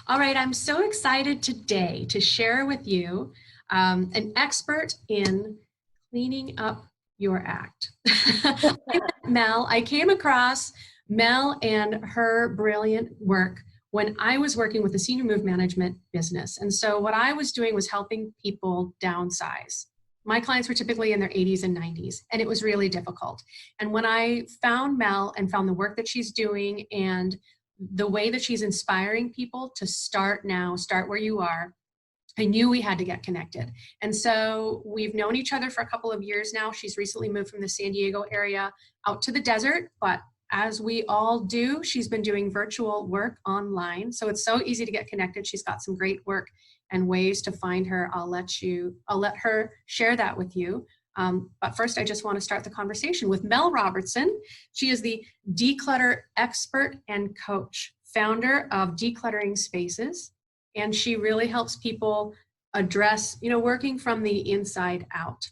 All right, I'm so excited today to share with you an expert in cleaning up your act. I came across Mel and her brilliant work when I was working with a senior move management business. And so what I was doing was helping people downsize. My clients were typically in their 80s and 90s, and it was really difficult. And when I found Mel and found the work that she's doing and the way that she's inspiring people to start now, start where you are, I knew we had to get connected. And so we've known each other for a couple of years now. She's recently moved from the San Diego area out to the desert, but as we all do, she's been doing virtual work online. So it's so easy to get connected. She's got some great work and ways to find her. I'll let her share that with you. But first, I just want to start the conversation with Mel Robertson. She is the declutter expert and coach, founder of Decluttering Spaces. And she really helps people address, working from the inside out.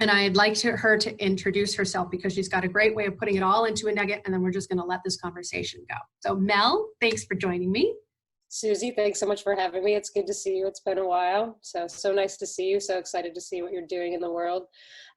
And I'd like her to introduce herself because she's got a great way of putting it all into a nugget, and then we're just going to let this conversation go. So Mel, thanks for joining me. Susie, thanks so much for having me. It's good to see you. It's been a while. So nice to see you. So excited to see what you're doing in the world.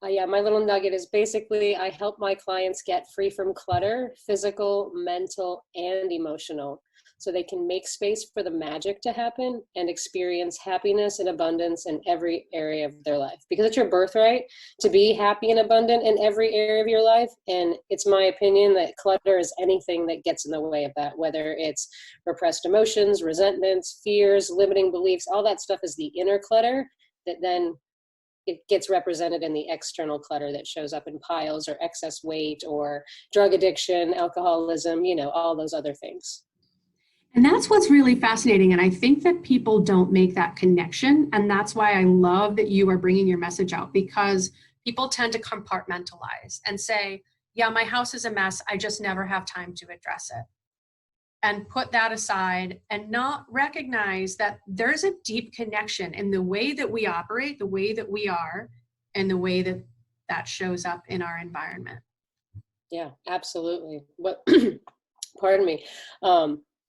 My little nugget is basically I help my clients get free from clutter, physical, mental, and emotional, so they can make space for the magic to happen and experience happiness and abundance in every area of their life. Because it's your birthright to be happy and abundant in every area of your life. And it's my opinion that clutter is anything that gets in the way of that, whether it's repressed emotions, resentments, fears, limiting beliefs, all that stuff is the inner clutter that then it gets represented in the external clutter that shows up in piles or excess weight or drug addiction, alcoholism, all those other things. And that's what's really fascinating. And I think that people don't make that connection. And that's why I love that you are bringing your message out, because people tend to compartmentalize and say, yeah, my house is a mess. I just never have time to address it. And put that aside and not recognize that there's a deep connection in the way that we operate, the way that we are, and the way that that shows up in our environment. Yeah, absolutely. Pardon me.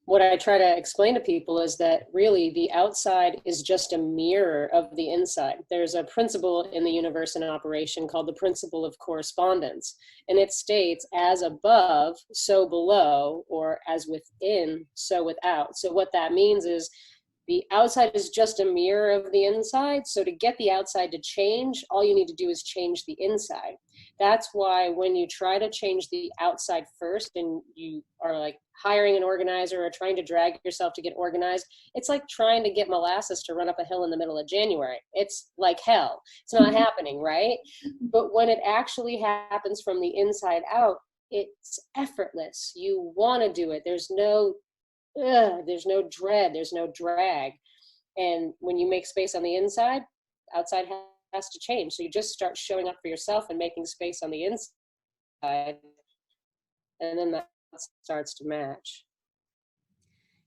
What I try to explain to people is that really the outside is just a mirror of the inside. There's a principle in the universe in operation called the Principle of Correspondence. And it states, as above, so below, or as within, so without. So what that means is the outside is just a mirror of the inside. So to get the outside to change, all you need to do is change the inside. That's why when you try to change the outside first and you are like hiring an organizer or trying to drag yourself to get organized, it's like trying to get molasses to run up a hill in the middle of January. It's like hell. It's not happening, right? But when it actually happens from the inside out, it's effortless. You want to do it. There's no dread, there's no drag. And when you make space on the inside, outside has to change. So you just start showing up for yourself and making space on the inside, and then that starts to match.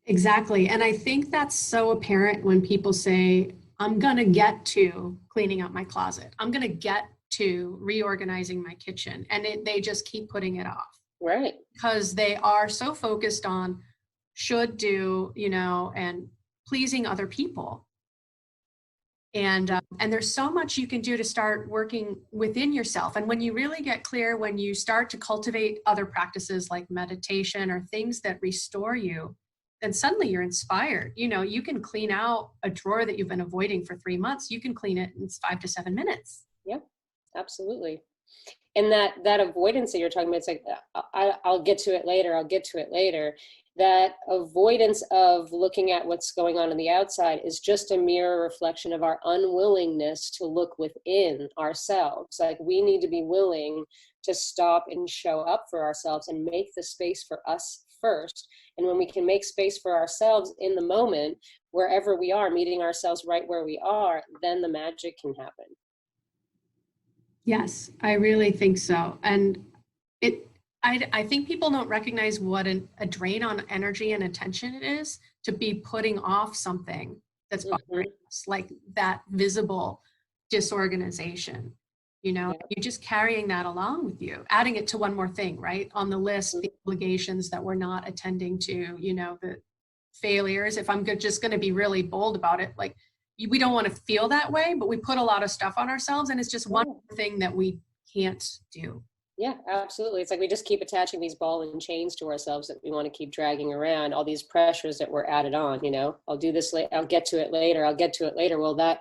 Exactly. And I think that's so apparent when people say, I'm going to get to cleaning up my closet. I'm going to get to reorganizing my kitchen. And they just keep putting it off. Right. Because they are so focused on should do, and pleasing other people. And there's so much you can do to start working within yourself. And when you really get clear, when you start to cultivate other practices like meditation or things that restore you, then suddenly you're inspired. You can clean out a drawer that you've been avoiding for 3 months. You can clean it in 5 to 7 minutes. Yep, absolutely. And that avoidance that you're talking about, it's like, I'll get to it later. That avoidance of looking at what's going on the outside is just a mirror reflection of our unwillingness to look within ourselves. Like, we need to be willing to stop and show up for ourselves and make the space for us first. And when we can make space for ourselves in the moment, wherever we are, meeting ourselves right where we are, then the magic can happen. Yes, I really think so. And I think people don't recognize what a drain on energy and attention it is to be putting off something that's bothering us, like that visible disorganization. You're just carrying that along with you, adding it to one more thing, right? On the list, the obligations that we're not attending to, the failures, if I'm just going to be really bold about it, like we don't want to feel that way, but we put a lot of stuff on ourselves, and it's just one thing that we can't do. Yeah, absolutely. It's like we just keep attaching these ball and chains to ourselves that we want to keep dragging around, all these pressures that were added on, you know, I'll do this later, I'll get to it later, I'll get to it later. Well, that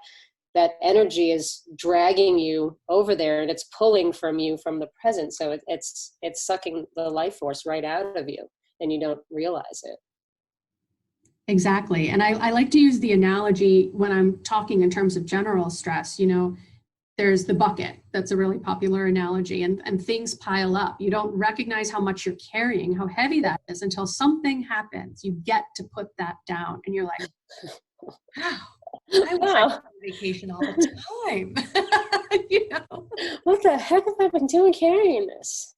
energy is dragging you over there, and it's pulling from you from the present. So it's sucking the life force right out of you, and you don't realize it. Exactly. And I like to use the analogy when I'm talking in terms of general stress. You know, there's the bucket. That's a really popular analogy, and things pile up. You don't recognize how much you're carrying, how heavy that is, until something happens. You get to put that down, and you're like, wow, I wish I was on vacation all the time. You know, what the heck have I been doing carrying this?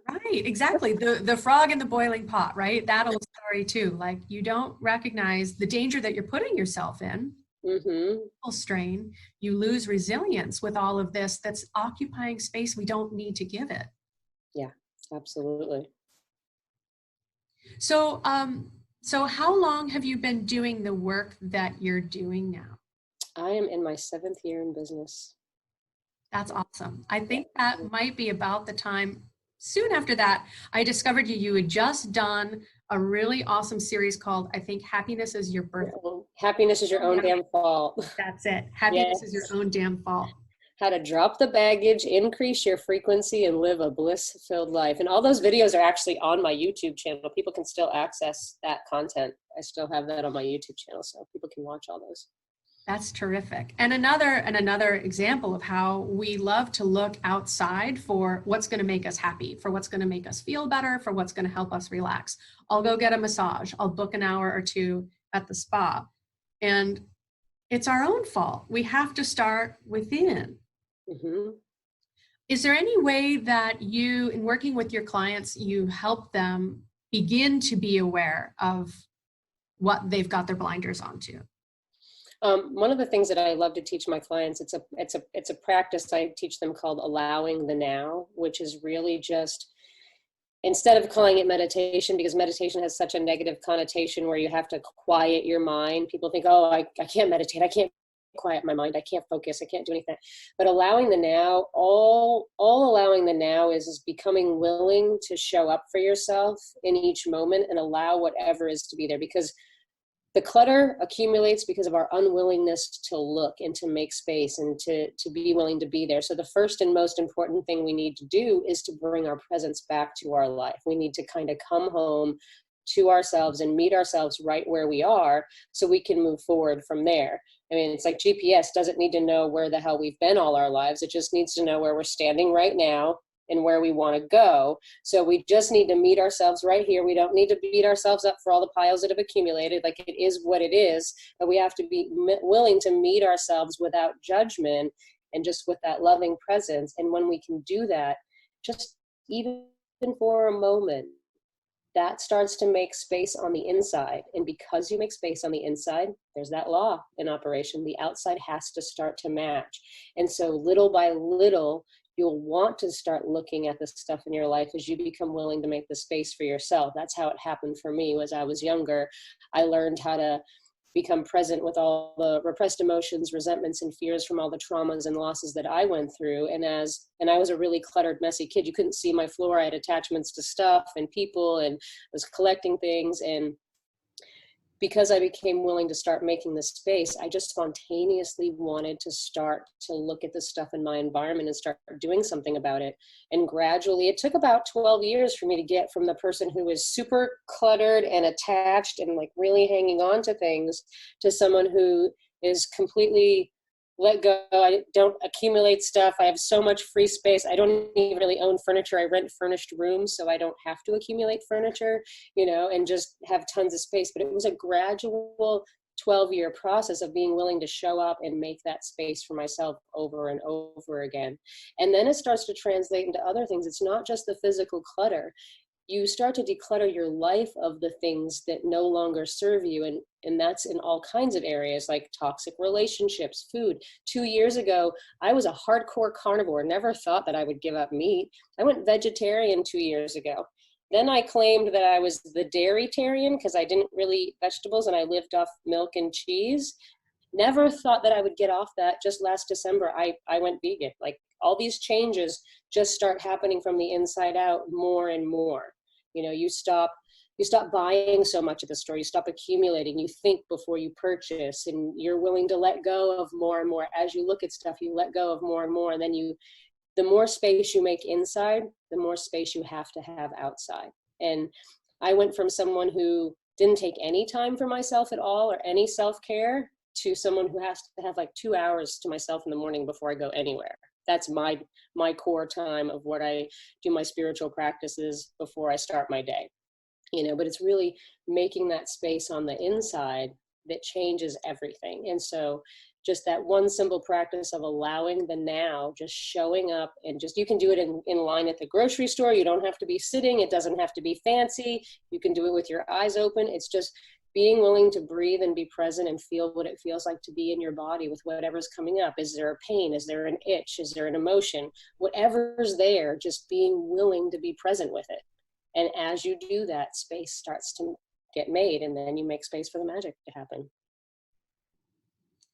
Right, exactly. The frog in the boiling pot, right? That old story too. Like, you don't recognize the danger that you're putting yourself in. Strain. You lose resilience with all of this that's occupying space we don't need to give it. Yeah, absolutely. So, so how long have you been doing the work that you're doing now? I am in my 7th year in business. That's awesome. I think that might be about the time. Soon after that, I discovered you had just done a really awesome series called, I think, Happiness is Your Birth. Happiness is your own damn fault. That's it. Happiness is your own damn fault. How to drop the baggage, increase your frequency, and live a bliss-filled life. And all those videos are actually on my YouTube channel. People can still access that content. I still have that on my YouTube channel, so people can watch all those. That's terrific. And another example of how we love to look outside for what's going to make us happy, for what's going to make us feel better, for what's going to help us relax. I'll go get a massage. I'll book an hour or two at the spa. And it's our own fault. We have to start within. Is there any way that you, in working with your clients, you help them begin to be aware of what they've got their blinders onto? One of the things that I love to teach my clients, it's a practice I teach them called allowing the now, which is really just, instead of calling it meditation, because meditation has such a negative connotation where you have to quiet your mind. People think, oh, I can't meditate. I can't quiet my mind. I can't focus. I can't do anything. But allowing the now, all allowing the now is becoming willing to show up for yourself in each moment and allow whatever is to be there. Because the clutter accumulates because of our unwillingness to look and to make space and to be willing to be there. So the first and most important thing we need to do is to bring our presence back to our life. We need to kind of come home to ourselves and meet ourselves right where we are so we can move forward from there. I mean, it's like GPS doesn't need to know where the hell we've been all our lives. It just needs to know where we're standing right now and where we want to go. So we just need to meet ourselves right here. We don't need to beat ourselves up for all the piles that have accumulated. Like, it is what it is, but we have to be willing to meet ourselves without judgment and just with that loving presence. And when we can do that, just even for a moment, that starts to make space on the inside. And because you make space on the inside, there's that law in operation. The outside has to start to match. And so little by little, you'll want to start looking at the stuff in your life as you become willing to make the space for yourself. That's how it happened for me. As I was younger, I learned how to become present with all the repressed emotions, resentments, and fears from all the traumas and losses that I went through. And I was a really cluttered, messy kid. You couldn't see my floor. I had attachments to stuff and people, and was collecting things. And because I became willing to start making this space, I just spontaneously wanted to start to look at the stuff in my environment and start doing something about it. And gradually, it took about 12 years for me to get from the person who was super cluttered and attached and like really hanging on to things to someone who is completely let go. I don't accumulate stuff. I have so much free space. I don't even really own furniture. I rent furnished rooms, so I don't have to accumulate furniture, and just have tons of space. But it was a gradual 12-year process of being willing to show up and make that space for myself over and over again. And then it starts to translate into other things. It's not just the physical clutter. You start to declutter your life of the things that no longer serve you. And that's in all kinds of areas, like toxic relationships, food. 2 years ago, I was a hardcore carnivore, never thought that I would give up meat. I went vegetarian 2 years ago. Then I claimed that I was the dairytarian because I didn't really eat vegetables and I lived off milk and cheese. Never thought that I would get off that. Just last December, I went vegan. Like, all these changes just start happening from the inside out more and more. You know, you stop buying so much at the store, you stop accumulating, you think before you purchase, and you're willing to let go of more and more. As you look at stuff, you let go of more and more, and then the more space you make inside, the more space you have to have outside. And I went from someone who didn't take any time for myself at all or any self-care to someone who has to have like 2 hours to myself in the morning before I go anywhere. That's my core time of what I do my spiritual practices before I start my day. You know, but it's really making that space on the inside that changes everything. And so just that one simple practice of allowing the now, just showing up, and just, you can do it in line at the grocery store. You don't have to be sitting. It doesn't have to be fancy. You can do it with your eyes open. It's just being willing to breathe and be present and feel what it feels like to be in your body with whatever's coming up. Is there a pain? Is there an itch? Is there an emotion? Whatever's there, just being willing to be present with it. And as you do that, space starts to get made, and then you make space for the magic to happen.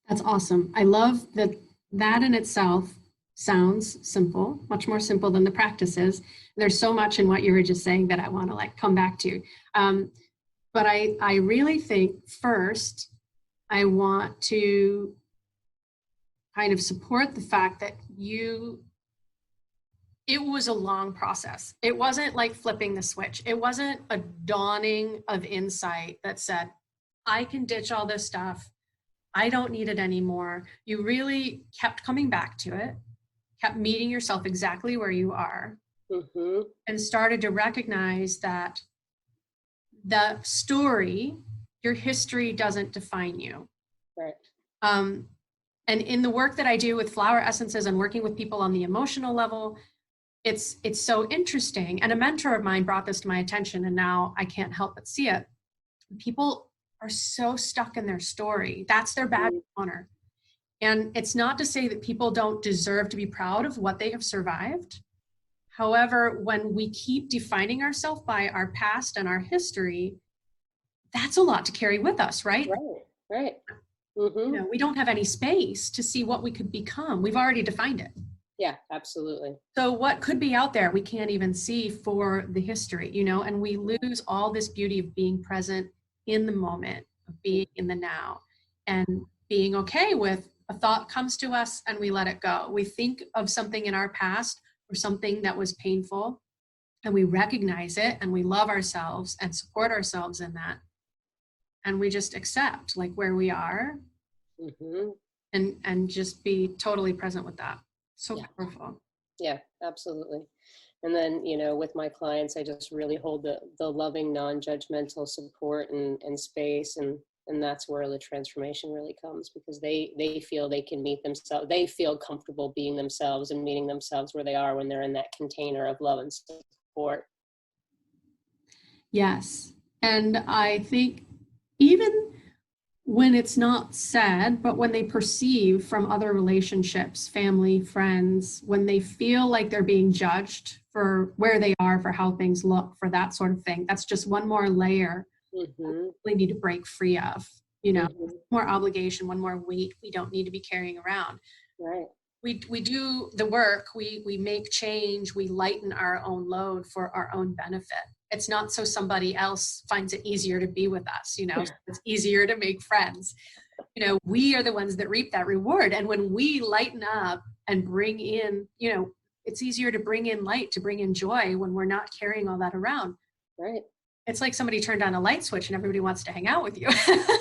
That's awesome. I love that in itself sounds simple, much more simple than the practices. There's so much in what you were just saying that I want to like come back to. But I really think first, I want to kind of support the fact that it was a long process. It wasn't like flipping the switch. It wasn't a dawning of insight that said, I can ditch all this stuff. I don't need it anymore. You really kept coming back to it, kept meeting yourself exactly where you are, and started to recognize that the story, your history doesn't define you. Right. And in the work that I do with flower essences and working with people on the emotional level, it's so interesting. And a mentor of mine brought this to my attention, and now I can't help but see it. People are so stuck in their story. That's their badge of honor. And it's not to say that people don't deserve to be proud of what they have survived. However, when we keep defining ourselves by our past and our history, that's a lot to carry with us, right? Right. You know, we don't have any space to see what we could become. We've already defined it. Yeah, absolutely. So what could be out there, we can't even see for the history, you know, and we lose all this beauty of being present in the moment, of being in the now, and being okay with a thought comes to us and we let it go. We think of something in our past or something that was painful, and we recognize it, and we love ourselves and support ourselves in that. And we just accept like where we are, and just be totally present with that. So powerful. Yeah, absolutely. And then, you know, with my clients, I just really hold the loving, non-judgmental support and space. And that's where the transformation really comes, because they feel they can meet themselves. They feel comfortable being themselves and meeting themselves where they are when they're in that container of love and support. Yes. And I think even when it's not said, but when they perceive from other relationships, family, friends, when they feel like they're being judged for where they are, for how things look, for that sort of thing, that's just one more layer we need to break free of, you know, more obligation, one more weight we don't need to be carrying around. Right. We do the work, we make change, we lighten our own load for our own benefit. It's not so somebody else finds it easier to be with us, you know, it's easier to make friends. You know, we are the ones that reap that reward. And when we lighten up and bring in, you know, it's easier to bring in light, to bring in joy when we're not carrying all that around. Right. It's like somebody turned on a light switch and everybody wants to hang out with you.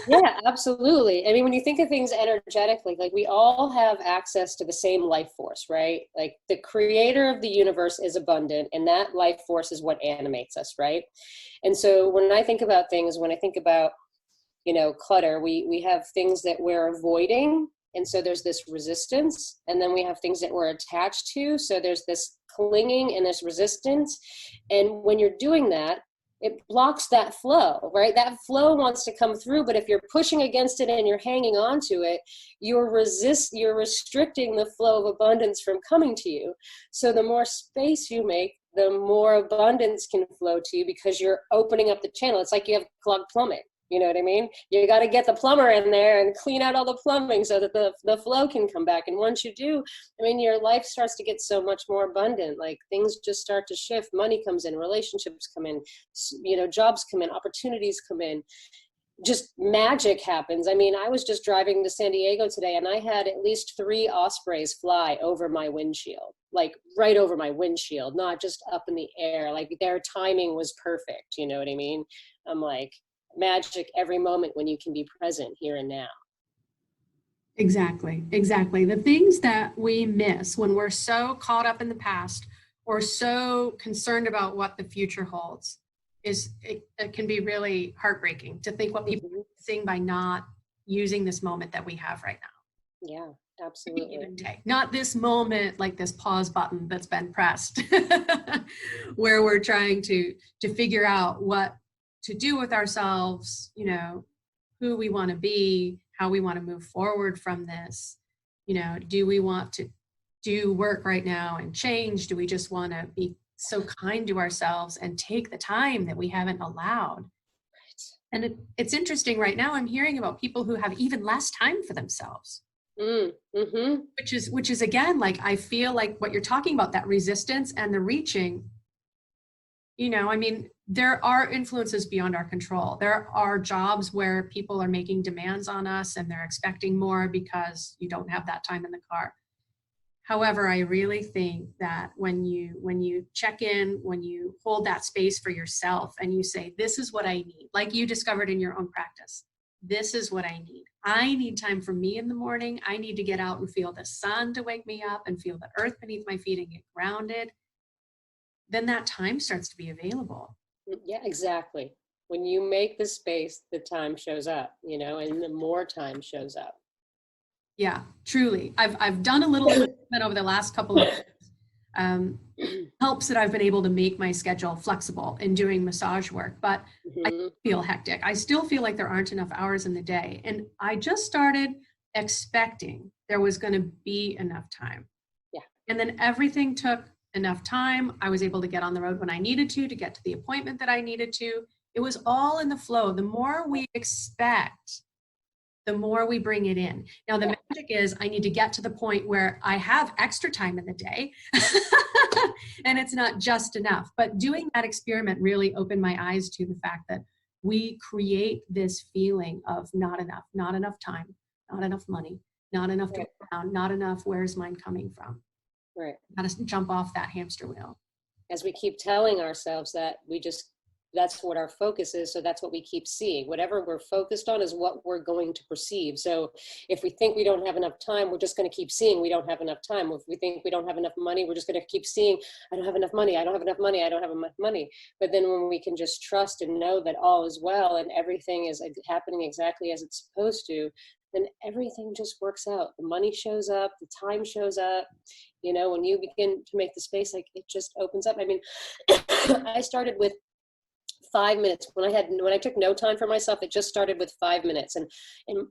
Yeah, absolutely. I mean, when you think of things energetically, like we all have access to the same life force, right? Like the creator of the universe is abundant, and that life force is what animates us, right? And so when I think about things, when I think about, you know, clutter, we have things that we're avoiding. And so there's this resistance, and then we have things that we're attached to. So there's this clinging and this resistance. And when you're doing that, it blocks that flow, right? That flow wants to come through, but if you're pushing against it and you're hanging on to it, you're restricting the flow of abundance from coming to you. So the more space you make, the more abundance can flow to you because you're opening up the channel. It's like you have clogged plumbing. You know what I mean? You got to get the plumber in there and clean out all the plumbing so that the flow can come back. And once you do, I mean, your life starts to get so much more abundant. Like things just start to shift. Money comes in, relationships come in, you know, jobs come in, opportunities come in. Just magic happens. I mean, I was just driving to San Diego today and I had at least 3 ospreys fly over my windshield, like right over my windshield, not just up in the air. Like their timing was perfect. You know what I mean? I'm like, magic every moment when you can be present here and now. Exactly, exactly. The things that we miss when we're so caught up in the past or so concerned about what the future holds is it can be really heartbreaking to think what people are missing by not using this moment that we have right now. Yeah, absolutely. Not this moment like this pause button that's been pressed where we're trying to figure out what to do with ourselves, you know, who we want to be, how we want to move forward from this. You know, do we want to do work right now and change? Do we just want to be so kind to ourselves and take the time that we haven't allowed? And it's interesting right now, I'm hearing about people who have even less time for themselves. Mm-hmm. Which is again, like, I feel like what you're talking about, that resistance and the reaching, you know, I mean, there are influences beyond our control. There are jobs where people are making demands on us and they're expecting more because you don't have that time in the car. However, I really think that when you check in, when you hold that space for yourself and you say, this is what I need, like you discovered in your own practice, this is what I need. I need time for me in the morning. I need to get out and feel the sun to wake me up and feel the earth beneath my feet and get grounded. Then that time starts to be available. Yeah, exactly. When you make the space, the time shows up, you know, and the more time shows up. Yeah, truly. I've done a little bit over the last couple of years. Helps that I've been able to make my schedule flexible in doing massage work, but I feel hectic. I still feel like there aren't enough hours in the day. And I just started expecting there was going to be enough time. Yeah. And then everything took enough time. I was able to get on the road when I needed to get to the appointment that I needed to. It was all in the flow. The more we expect, the more we bring it in. Now, the magic is I need to get to the point where I have extra time in the day and it's not just enough. But doing that experiment really opened my eyes to the fact that we create this feeling of not enough time, not enough money, not enough to go around, not enough, where's mine coming from? Right. Got to jump off that hamster wheel. As we keep telling ourselves that, that's what our focus is. So that's what we keep seeing. Whatever we're focused on is what we're going to perceive. So if we think we don't have enough time, we're just going to keep seeing we don't have enough time. If we think we don't have enough money, we're just going to keep seeing, I don't have enough money. I don't have enough money. I don't have enough money. But then when we can just trust and know that all is well and everything is happening exactly as it's supposed to, then everything just works out. The money shows up, the time shows up. You know, when you begin to make the space, like it just opens up. I mean, I started with 5 minutes. When I took no time for myself, it just started with 5 minutes. And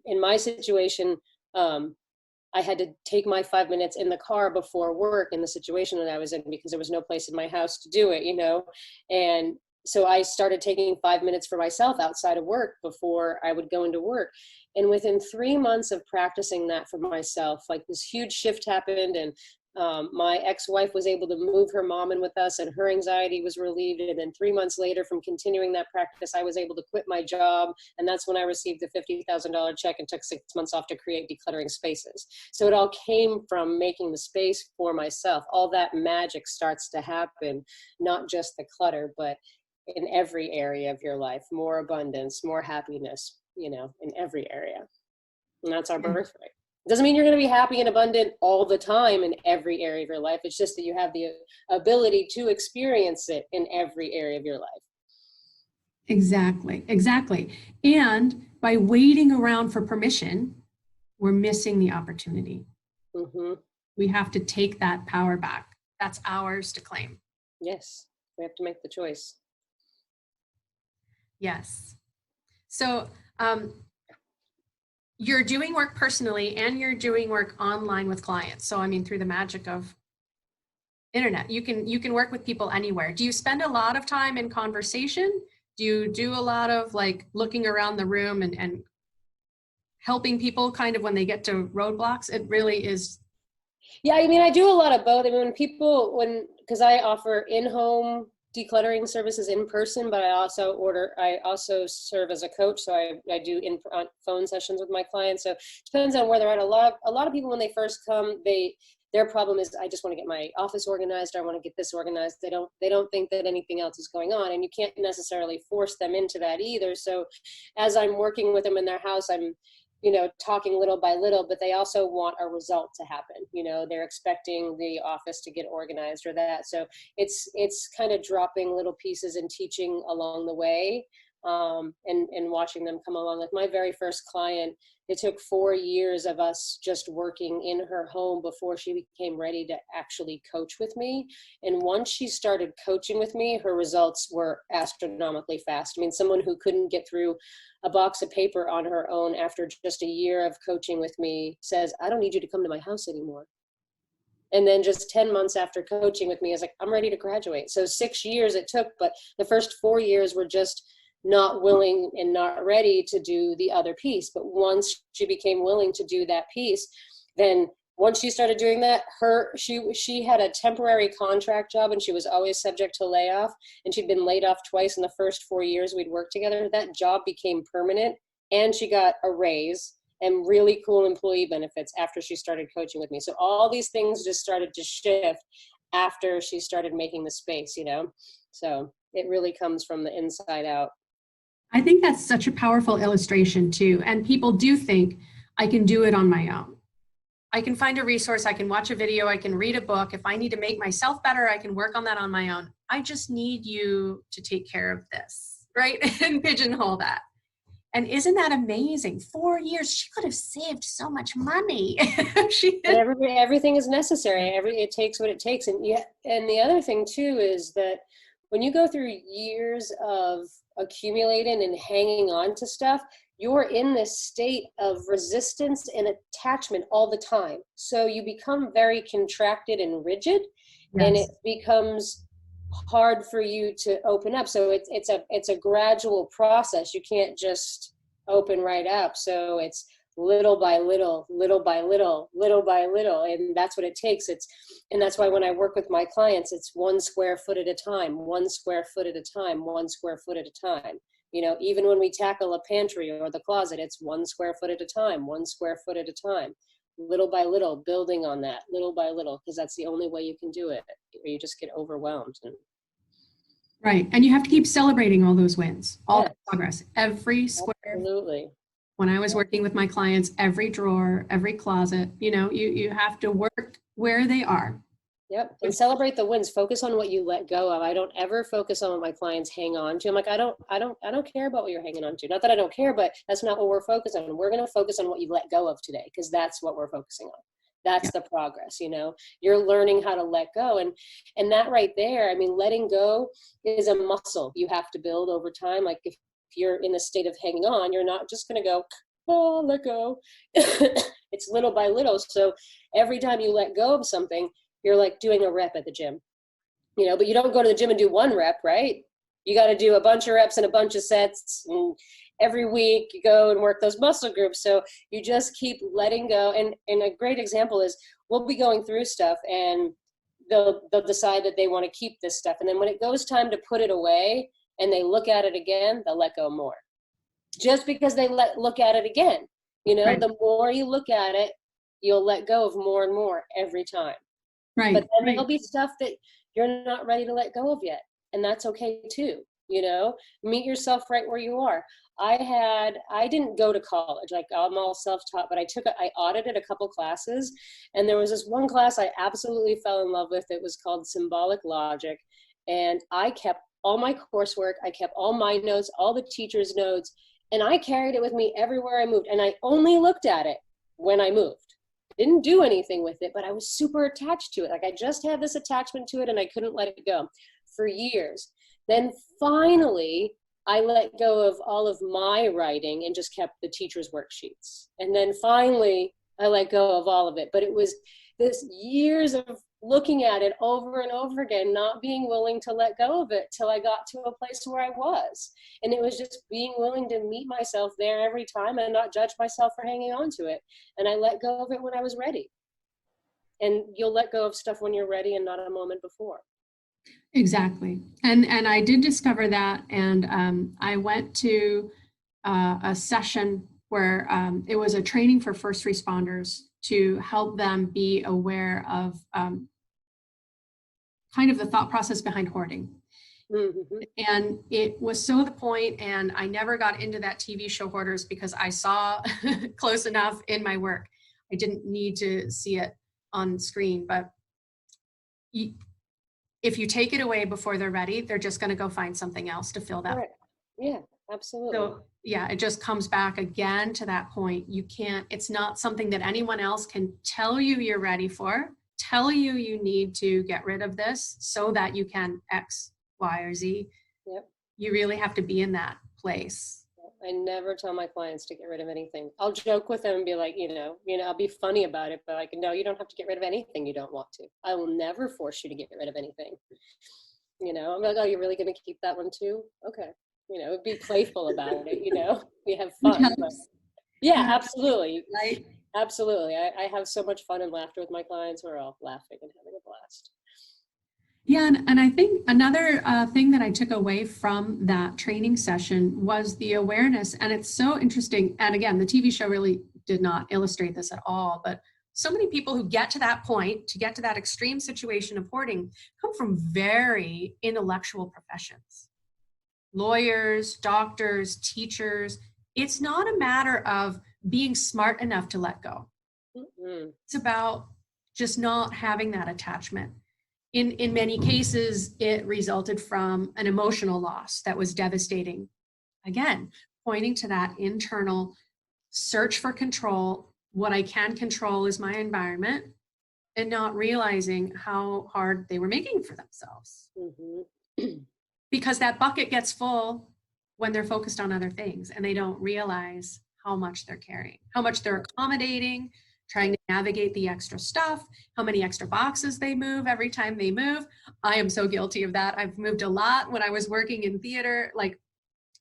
in my situation, I had to take my 5 minutes in the car before work in the situation that I was in because there was no place in my house to do it, you know. And so I started taking 5 minutes for myself outside of work before I would go into work. And within 3 months of practicing that for myself, like this huge shift happened, and my ex-wife was able to move her mom in with us and her anxiety was relieved. And then 3 months later, from continuing that practice, I was able to quit my job. And that's when I received the $50,000 check and took 6 months off to create Decluttering Spaces. So it all came from making the space for myself. All that magic starts to happen, not just the clutter, but in every area of your life, more abundance, more happiness, you know, in every area. And that's our birthright. Doesn't mean you're going to be happy and abundant all the time in every area of your life. It's just that you have the ability to experience it in every area of your life. Exactly. And by waiting around for permission, we're missing the opportunity. We have to take that power back. That's ours to claim. Yes, we have to make the choice. Yes. So, you're doing work personally and you're doing work online with clients. So, I mean, through the magic of internet. You can work with people anywhere. Do you spend a lot of time in conversation? Do you do a lot of like looking around the room and helping people kind of when they get to roadblocks? It really is. Yeah, I mean, I do a lot of both. I mean, because I offer in-home decluttering services in person, but I also serve as a coach. So I do phone sessions with my clients. So it depends on where they're at. A lot of people, when they first come, their problem is, I just want to get my office organized. Or I want to get this organized. They don't think that anything else is going on, and you can't necessarily force them into that either. So as I'm working with them in their house, I'm talking little by little, but they also want a result to happen. They're expecting the office to get organized or that. So it's kind of dropping little pieces and teaching along the way, and watching them come along. Like my very first client, it took 4 years of us just working in her home before she became ready to actually coach with me. And once she started coaching with me, her results were astronomically fast. I mean, someone who couldn't get through a box of paper on her own after just a year of coaching with me says, I don't need you to come to my house anymore. And then just 10 months after coaching with me, I was like, I'm ready to graduate. So 6 years it took, but the first 4 years were just not willing and not ready to do the other piece. But once she became willing to do that piece, then once she started doing that, she had a temporary contract job, and she was always subject to layoff, and she'd been laid off twice in the first 4 years we'd worked together. That job became permanent, and she got a raise and really cool employee benefits after she started coaching with me. So all these things just started to shift after she started making the space, so it really comes from the inside out. I think that's such a powerful illustration too. And people do think I can do it on my own. I can find a resource, I can watch a video, I can read a book. If I need to make myself better, I can work on that on my own. I just need you to take care of this, right? And pigeonhole that. And isn't that amazing? 4 years, she could have saved so much money. Everything is necessary. It takes what it takes. And the other thing too is that when you go through years of accumulating and hanging on to stuff, you're in this state of resistance and attachment all the time. So you become very contracted and rigid, yes. And it becomes hard for you to open up. So it's a gradual process. You can't just open right up. So it's little by little, little by little, little by little. And that's what it takes. And that's why when I work with my clients, it's 1 square foot at a time, 1 square foot at a time, 1 square foot at a time. Even when we tackle a pantry or the closet, it's 1 square foot at a time, 1 square foot at a time, little by little, building on that, little by little, because that's the only way you can do it, or you just get overwhelmed. Right. And you have to keep celebrating all those wins, all the progress, every square. Absolutely. When I was working with my clients, every drawer, every closet, you have to work where they are. Yep. And celebrate the wins. Focus on what you let go of. I don't ever focus on what my clients hang on to. I'm like, I don't care about what you're hanging on to. Not that I don't care, but that's not what we're focused on. We're going to focus on what you let go of today, because that's what we're focusing on. That's the progress, you're learning how to let go. And that right there, I mean, letting go is a muscle you have to build over time. Like if you're in a state of hanging on, you're not just going to go, oh, let go. It's little by little. So every time you let go of something, you're like doing a rep at the gym, but you don't go to the gym and do 1 rep, right? You got to do a bunch of reps and a bunch of sets. And every week you go and work those muscle groups. So you just keep letting go. And a great example is we'll be going through stuff, and they'll decide that they want to keep this stuff. And then when it goes time to put it away and they look at it again, they'll let go more. Just because they look at it again, right. The more you look at it, you'll let go of more and more every time. Right. But then there'll be stuff that you're not ready to let go of yet. And that's okay too. Meet yourself right where you are. I didn't go to college, like I'm all self-taught, but I audited a couple classes, and there was this one class I absolutely fell in love with. It was called Symbolic Logic. And I kept all my coursework. I kept all my notes, all the teachers' notes, and I carried it with me everywhere I moved. And I only looked at it when I moved. Didn't do anything with it, but I was super attached to it. Like I just had this attachment to it, and I couldn't let it go for years. Then finally, I let go of all of my writing and just kept the teacher's worksheets. And then finally, I let go of all of it. But it was this years of looking at it over and over again, not being willing to let go of it till I got to a place where I was. And it was just being willing to meet myself there every time and not judge myself for hanging on to it. And I let go of it when I was ready. And you'll let go of stuff when you're ready and not a moment before. Exactly. And I did discover that. And I went to a session where it was a training for first responders to help them be aware of kind of the thought process behind hoarding. Mm-hmm. And it was so the point, and I never got into that TV show Hoarders because I saw close enough in my work. I didn't need to see it on screen, but if you take it away before they're ready, they're just going to go find something else to fill that. Right. Yeah, absolutely. So yeah, it just comes back again to that point. You can't, it's not something that anyone else can tell you you're ready for, tell you you need to get rid of this so that you can X, Y, or Z. Yep. You really have to be in that place. I never tell my clients to get rid of anything. I'll joke with them and be like, I'll be funny about it, but like, no, you don't have to get rid of anything you don't want to. I will never force you to get rid of anything. I'm like, oh, you're really going to keep that one too? Okay. Be playful about it, we have fun. But yeah, absolutely. Right. Absolutely. I have so much fun and laughter with my clients. We're all laughing and having a blast. Yeah, and I think another thing that I took away from that training session was the awareness, and it's so interesting. And again, the TV show really did not illustrate this at all, but so many people who get to that point, to get to that extreme situation of hoarding, come from very intellectual professions. Lawyers, doctors, teachers. It's not a matter of being smart enough to let go. Mm-hmm. It's about just not having that attachment. In many cases, it resulted from an emotional loss that was devastating. Again, pointing to that internal search for control. What I can control is my environment, and not realizing how hard they were making for themselves. Mm-hmm. Because that bucket gets full when they're focused on other things and they don't realize how much they're carrying, how much they're accommodating, trying to navigate the extra stuff, how many extra boxes they move every time they move. I am so guilty of that. I've moved a lot. When I was working in theater, like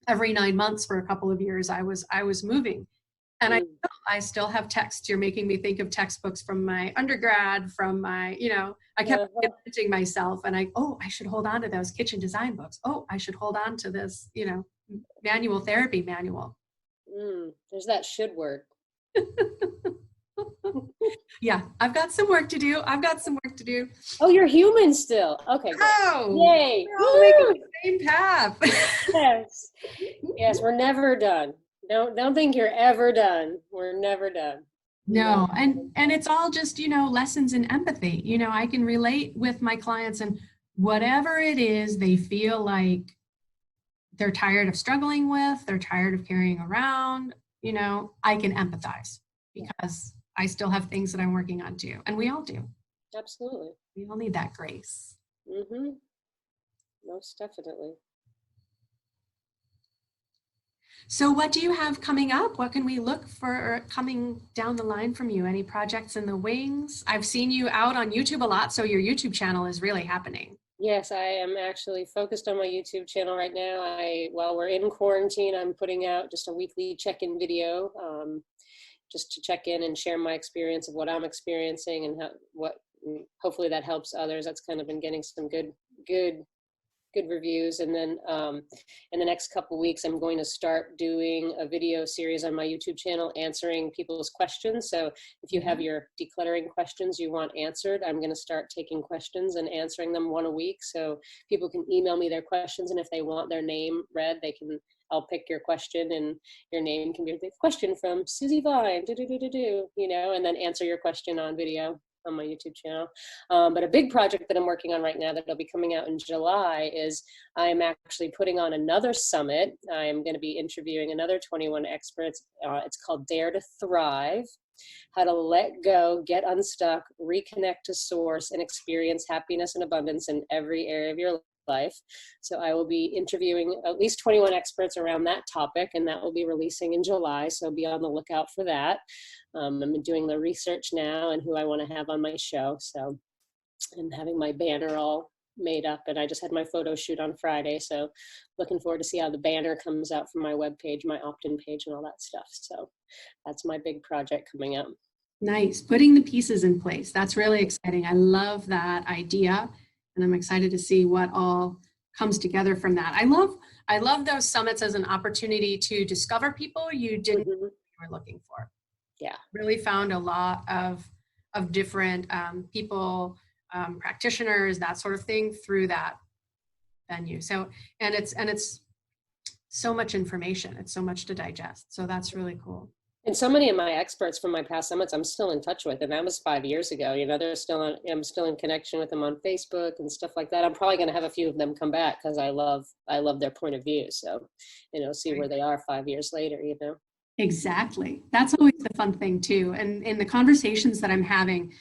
every 9 months for a couple of years, I was moving. And I still have texts. You're making me think of textbooks from my undergrad, from my, I kept pinching myself and I should hold on to those kitchen design books. Oh, I should hold on to this, manual therapy manual. There's that should word. Yeah, I've got some work to do. Oh, you're human still. Okay, great. Oh, yay. We're all making the same path. Yes, we're never done. Don't think you're ever done. We're never done. No, and it's all just, lessons in empathy. I can relate with my clients, and whatever it is they feel like they're tired of struggling with, they're tired of carrying around, I can empathize because I still have things that I'm working on too. And we all do. Absolutely. We all need that grace. Mm-hmm. Most definitely. So what do you have coming up? What can we look for coming down the line from you? Any projects in the wings? I've seen you out on YouTube a lot, so your YouTube channel is really happening. Yes, I am actually focused on my YouTube channel right now. While we're in quarantine, I'm putting out just a weekly check-in video, just to check in and share my experience of what I'm experiencing and hopefully that helps others. That's kind of been getting some good reviews. And then in the next couple weeks, I'm going to start doing a video series on my YouTube channel answering people's questions. So if you have your decluttering questions you want answered, I'm going to start taking questions and answering them one a week. So people can email me their questions, and if they want their name read, I'll pick your question, and your name can be the question from Susi Vine, and then answer your question on video on my YouTube channel. But a big project that I'm working on right now that'll be coming out in July is I'm actually putting on another summit. I'm going to be interviewing another 21 experts. It's called Dare to Thrive: How to Let Go, Get Unstuck, Reconnect to Source, and Experience Happiness and Abundance in Every Area of Your life. So I will be interviewing at least 21 experts around that topic, and that will be releasing in July. So be on the lookout for that. I'm doing the research now and who I want to have on my show. So I'm having my banner all made up, and I just had my photo shoot on Friday. So looking forward to see how the banner comes out from my webpage, my opt-in page, and all that stuff. So that's my big project coming up. Nice. Putting the pieces in place. That's really exciting. I love that idea, and I'm excited to see what all comes together from that. I love those summits as an opportunity to discover people you didn't know you were looking for. Yeah. Really found a lot of different people, practitioners, that sort of thing through that venue. So, and it's so much information. It's so much to digest. So that's really cool. And so many of my experts from my past summits, I'm still in touch with, and that was 5 years ago. You know, I'm still in connection with them on Facebook and stuff like that. I'm probably going to have a few of them come back because I love their point of view. So, you know, see where they are 5 years later, you know. Exactly. That's always the fun thing too. And in the conversations that I'm having,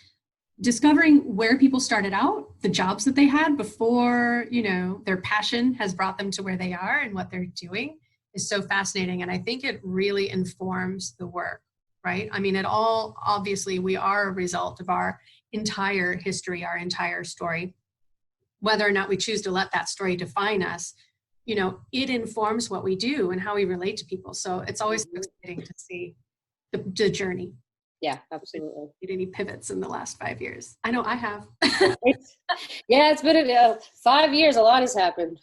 discovering where people started out, the jobs that they had before, you know, their passion has brought them to where they are and what they're doing is so fascinating. And I think it really informs the work, right? I mean, it all, obviously, we are a result of our entire history, our entire story. Whether or not we choose to let that story define us, you know, it informs what we do and how we relate to people. So it's always exciting to see the journey. Yeah, absolutely. Did any pivots in the last 5 years? I know I have. Yeah, it's been 5 years. A lot has happened.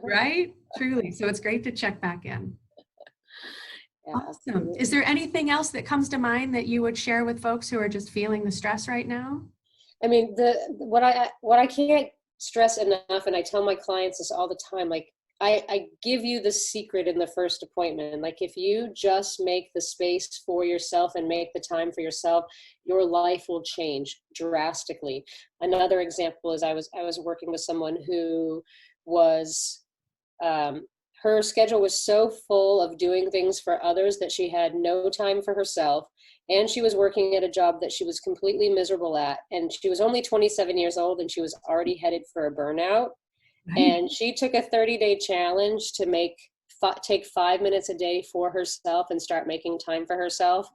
Right? Truly. So it's great to check back in. Yeah, awesome. absolutely. Is there anything else that comes to mind that you would share with folks who are just feeling the stress right now? I mean, what I can't stress enough, and I tell my clients this all the time, like, I give you the secret in the first appointment. Like, if you just make the space for yourself and make the time for yourself, your life will change drastically. Another example is I was working with someone who was, her schedule was so full of doing things for others that she had no time for herself. And she was working at a job that she was completely miserable at. And she was only 27 years old, and she was already headed for a burnout. And she took a 30-day challenge to take 5 minutes a day for herself and start making time for herself.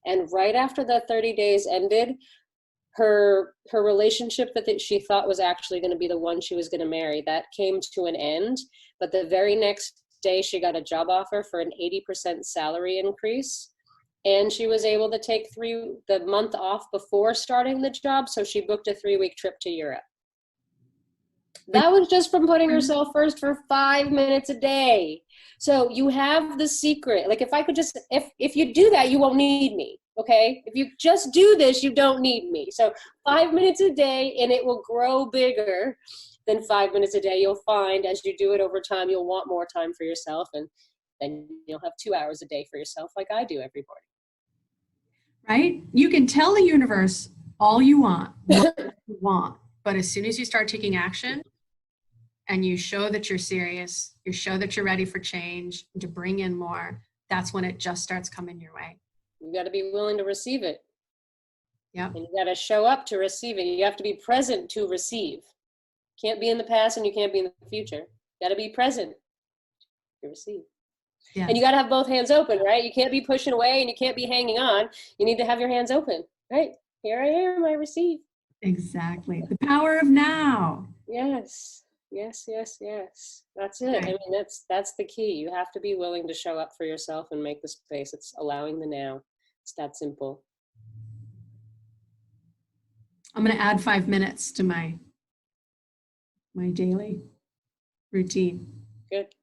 And right after the 30 days ended, her relationship that she thought was actually going to be the one she was going to marry, that came to an end. But the very next day, she got a job offer for an 80% salary increase. And she was able to take the month off before starting the job. So she booked a 3-week trip to Europe. That was just from putting herself first for 5 minutes a day. So you have the secret. Like, if you do that, you won't need me. Okay. If you just do this, you don't need me. So 5 minutes a day, and it will grow bigger than 5 minutes a day. You'll find as you do it over time, you'll want more time for yourself. And then you'll have 2 hours a day for yourself, like I do every morning. Right? You can tell the universe all you want, what you want. But as soon as you start taking action and you show that you're serious, you show that you're ready for change, to bring in more, that's when it just starts coming your way. You got to be willing to receive it. Yeah. And you got to show up to receive it. You have to be present to receive. Can't be in the past and you can't be in the future. You got to be present to receive. Yes. And you got to have both hands open, right? You can't be pushing away and you can't be hanging on. You need to have your hands open, right? Here I am, I receive. Exactly. The power of now. Yes. Yes, yes, yes. That's it. Right. I mean, that's the key. You have to be willing to show up for yourself and make the space. It's allowing the now. It's that simple. I'm going to add 5 minutes to my daily routine. Good.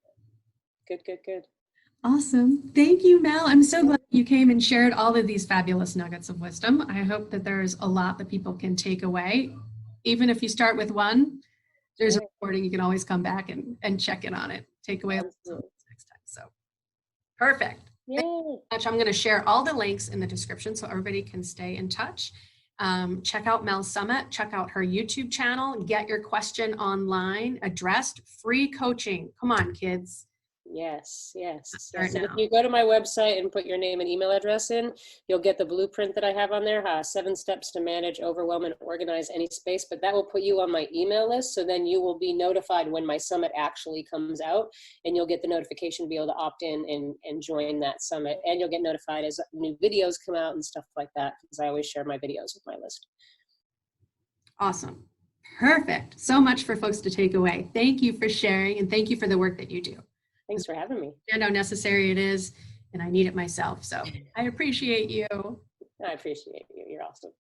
Good, good, good. Awesome. Thank you, Mel. I'm so glad you came and shared all of these fabulous nuggets of wisdom. I hope that there's a lot that people can take away. Even if you start with one, there's a recording. You can always come back and check in on it. Take away next time. So perfect. Yay. Thank you so much. I'm going to share all the links in the description so everybody can stay in touch. Check out Mel's Summit. Check out her YouTube channel. Get your question online addressed. Free coaching. Come on, kids. Yes, yes, Start yes. And if now. you go to my website and put your name and email address in, you'll get the blueprint that I have on there, 7 steps to manage, overwhelm, and organize any space. But that will put you on my email list. So then you will be notified when my summit actually comes out, and you'll get the notification to be able to opt in and join that summit. And you'll get notified as new videos come out and stuff like that, because I always share my videos with my list. Awesome. Perfect. So much for folks to take away. Thank you for sharing, and thank you for the work that you do. Thanks for having me. I know how necessary it is, and I need it myself. So I appreciate you. I appreciate you. You're awesome.